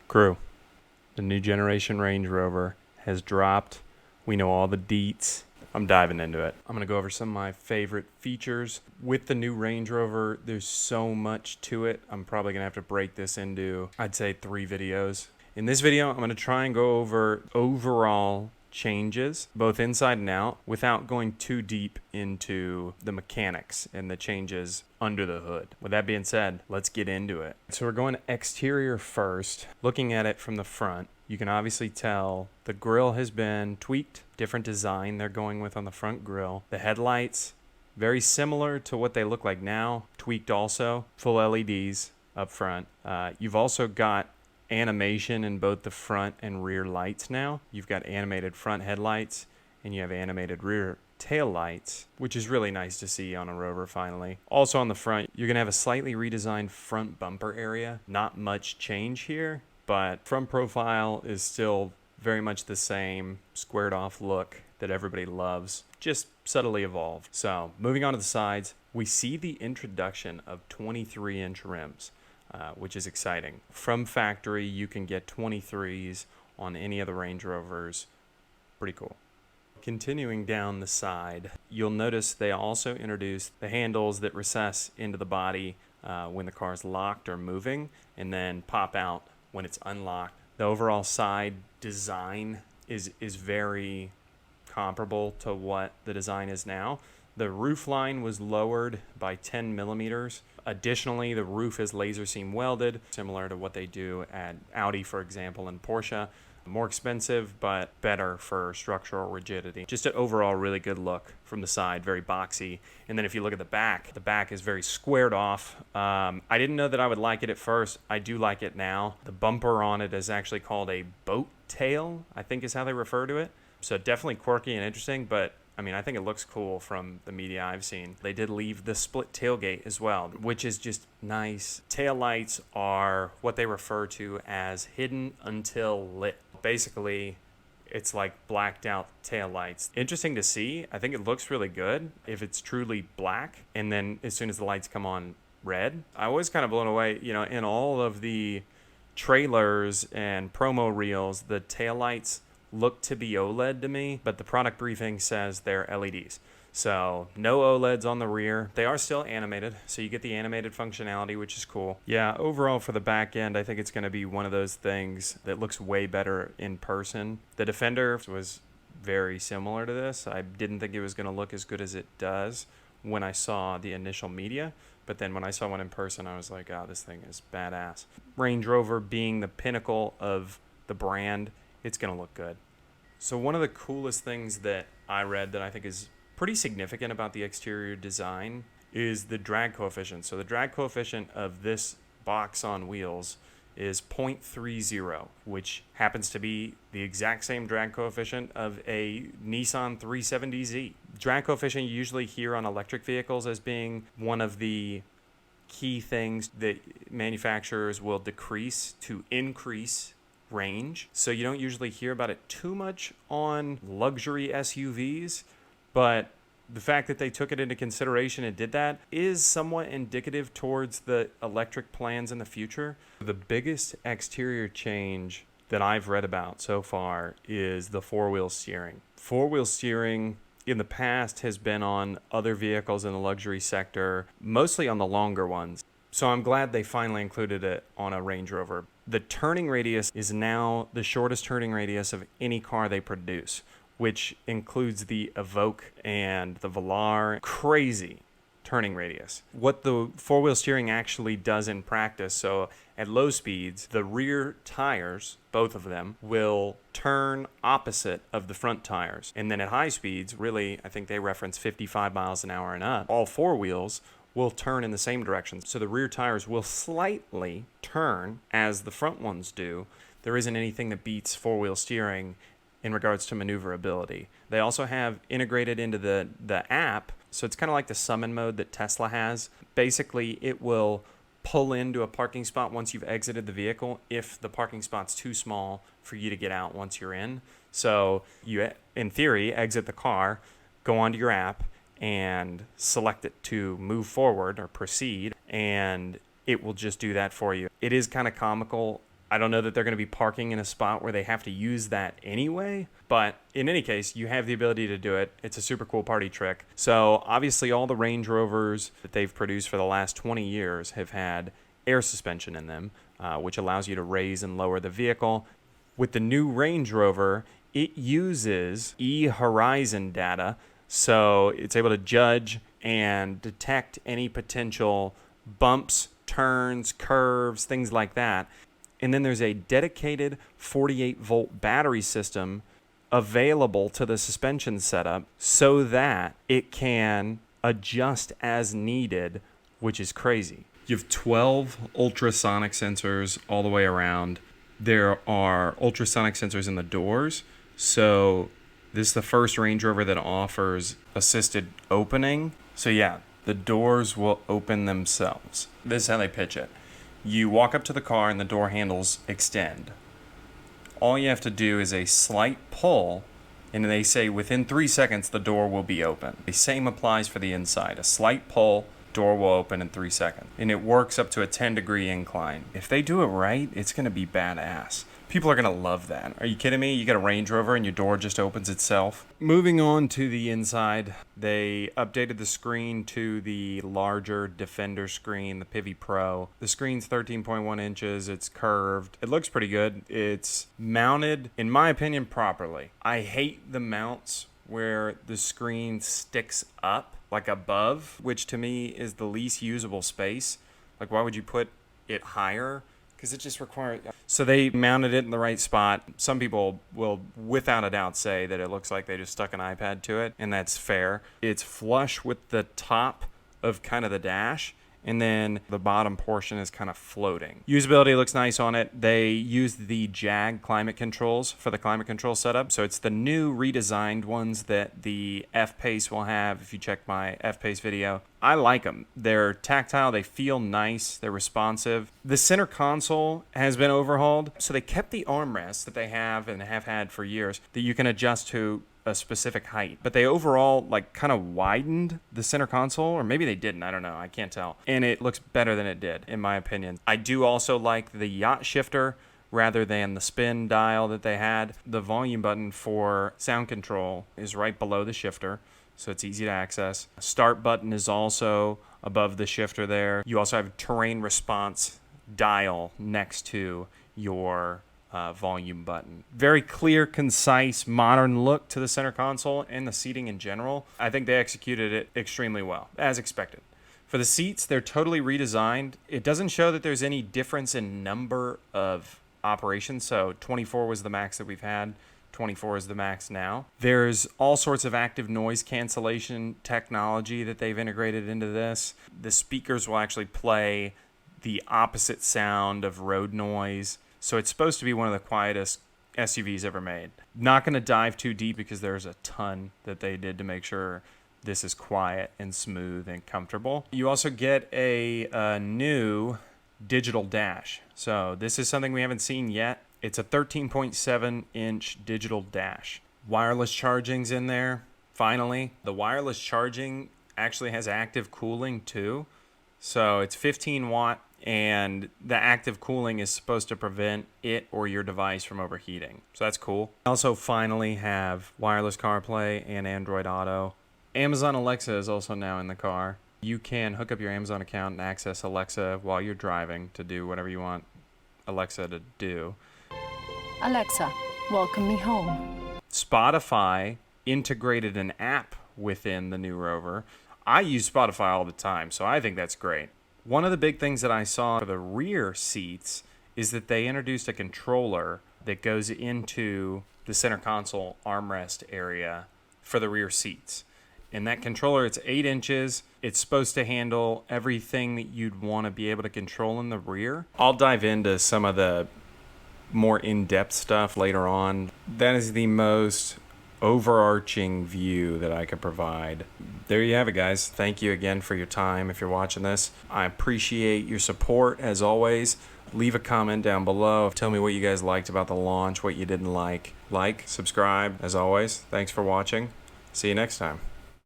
Crew, the new generation Range Rover has dropped. We know all the deets. I'm diving into it. I'm going to go over some of my favorite features. With the new Range Rover, there's so much to it. I'm probably going to have to break this into, I'd say, 3 videos. In this video, I'm going to try and go over overall changes, both inside and out, without going too deep into the mechanics and the changes under the hood. With that being said, let's get into it. So we're going exterior first. Looking at it from the front, you can obviously tell the grille has been tweaked, different design they're going with on the front grille. The headlights, very similar to what they look like now, tweaked also, full LEDs up front. You've also got animation in both the front and rear lights now. You've got animated front headlights and you have animated rear tail lights, which is really nice to see on a Rover finally. Also on the front, you're going to have a slightly redesigned front bumper area. Not much change here, but front profile is still very much the same squared off look that everybody loves, just subtly evolved. So moving on to the sides, we see the introduction of 23-inch rims. Which is exciting. From factory, you can get 23s on any of the Range Rovers. Pretty cool. Continuing down the side, you'll notice they also introduced the handles that recess into the body when the car is locked or moving, and then pop out when it's unlocked. The overall side design is very comparable to what the design is now. The roof line was lowered by 10 millimeters. Additionally, the roof is laser seam welded, similar to what they do at Audi, for example, and Porsche. More expensive, but better for structural rigidity. Just an overall really good look from the side, very boxy. And then if you look at the back is very squared off. I didn't know that I would like it at first. I do like it now. The bumper on it is actually called a boat tail, I think is how they refer to it. So definitely quirky and interesting, but I mean, I think it looks cool from the media I've seen. They did leave the split tailgate as well, which is just nice. Tail lights are what they refer to as hidden until lit. Basically, it's like blacked out tail lights. Interesting to see. I think it looks really good if it's truly black, and then as soon as the lights come on, red. I was kind of blown away, in all of the trailers and promo reels, the tail lights look to be OLED to me, but the product briefing says they're LEDs. So no OLEDs on the rear. They are still animated, so you get the animated functionality, which is cool. Yeah, overall for the back end, I think it's going to be one of those things that looks way better in person. The Defender was very similar to this. I didn't think it was going to look as good as it does when I saw the initial media, but then when I saw one in person, I was like, oh, this thing is badass. Range Rover being the pinnacle of the brand, it's going to look good. So one of the coolest things that I read that I think is pretty significant about the exterior design is the drag coefficient. So the drag coefficient of this box on wheels is 0.30, which happens to be the exact same drag coefficient of a Nissan 370Z. Drag coefficient you usually hear on electric vehicles as being one of the key things that manufacturers will decrease to increase range. So you don't usually hear about it too much on luxury SUVs, but the fact that they took it into consideration and did that is somewhat indicative towards the electric plans in the future. The biggest exterior change that I've read about so far is the four-wheel steering. Four-wheel steering in the past has been on other vehicles in the luxury sector, mostly on the longer ones. So I'm glad they finally included it on a Range Rover. The turning radius is now the shortest turning radius of any car they produce, which includes the Evoque and the Velar. Crazy turning radius. What the four-wheel steering actually does in practice, so at low speeds, the rear tires, both of them, will turn opposite of the front tires. And then at high speeds, really, I think they reference 55 miles an hour and up, all four wheels will turn in the same direction. So the rear tires will slightly turn as the front ones do. There isn't anything that beats four-wheel steering in regards to maneuverability. They also have integrated into the app, so it's kind of like the summon mode that Tesla has. Basically, it will pull into a parking spot once you've exited the vehicle if the parking spot's too small for you to get out once you're in. So you, in theory, exit the car, go onto your app, and select it to move forward or proceed, and it will just do that for you. It is kind of comical I don't know that they're going to be parking in a spot where they have to use that anyway, but in any case, you have the ability to do it. It's a super cool party trick. So obviously all the Range Rovers that they've produced for the last 20 years have had air suspension in them, which allows you to raise and lower the vehicle. With the new Range Rover, it uses e-horizon data, so it's able to judge and detect any potential bumps, turns, curves, things like that. And then there's a dedicated 48-volt battery system available to the suspension setup so that it can adjust as needed, which is crazy. You have 12 ultrasonic sensors all the way around. There are ultrasonic sensors in the doors. So this is the first Range Rover that offers assisted opening. So yeah, the doors will open themselves. This is how they pitch it. You walk up to the car and the door handles extend. All you have to do is a slight pull, and they say within 3 seconds the door will be open. The same applies for the inside. A slight pull, door will open in 3 seconds. And it works up to a 10-degree incline. If they do it right, it's going to be badass. People are going to love that. Are you kidding me? You got a Range Rover and your door just opens itself. Moving on to the inside, they updated the screen to the larger Defender screen, the Pivi Pro. The screen's 13.1 inches. It's curved. It looks pretty good. It's mounted, in my opinion, properly. I hate the mounts where the screen sticks up like above, which to me is the least usable space. Like, why would you put it higher? Because it just requires... So they mounted it in the right spot. Some people will, without a doubt, say that it looks like they just stuck an iPad to it, and that's fair. It's flush with the top of kind of the dash, and then the bottom portion is kind of floating. Usability looks nice on it. They used the Jag climate controls for the climate control setup, so it's the new redesigned ones that the F-Pace will have. If you check my F-Pace video, I like them. They're tactile, they feel nice, they're responsive. The center console has been overhauled, so they kept the armrests that they have and have had for years that you can adjust to a specific height, but they overall like kind of widened the center console, or maybe they didn't, I don't know, I can't tell, and it looks better than it did in my opinion. I do also like the yacht shifter rather than the spin dial that they had. The volume button for sound control is right below the shifter, so it's easy to access. Start button is also above the shifter there. You also have a terrain response dial next to your volume button. Very clear, concise, modern look to the center console and the seating in general. I think they executed it extremely well, as expected. For the seats, they're totally redesigned. It doesn't show that there's any difference in number of operations, so 24 was the max that we've had. 24 is the max now. There's all sorts of active noise cancellation technology that they've integrated into this. The speakers will actually play the opposite sound of road noise. So it's supposed to be one of the quietest SUVs ever made. Not going to dive too deep because there's a ton that they did to make sure this is quiet and smooth and comfortable. You also get a new digital dash. So this is something we haven't seen yet. It's a 13.7-inch digital dash. Wireless charging's in there, finally. The wireless charging actually has active cooling too. So it's 15 watt, and the active cooling is supposed to prevent it or your device from overheating. So that's cool. Also finally have wireless CarPlay and Android Auto. Amazon Alexa is also now in the car. You can hook up your Amazon account and access Alexa while you're driving to do whatever you want Alexa to do. Alexa, welcome me home. Spotify integrated an app within the new Rover. I use Spotify all the time, so I think that's great. One of the big things that I saw for the rear seats is that they introduced a controller that goes into the center console armrest area for the rear seats. And that controller, it's 8 inches. It's supposed to handle everything that you'd want to be able to control in the rear. I'll dive into some of the more in-depth stuff later on. That is the most overarching view that I could provide. There you have it, guys. Thank you again for your time if you're watching this. I appreciate your support as always. Leave a comment down below. Tell me what you guys liked about the launch, what you didn't like. Like, subscribe, as always. Thanks for watching. See you next time.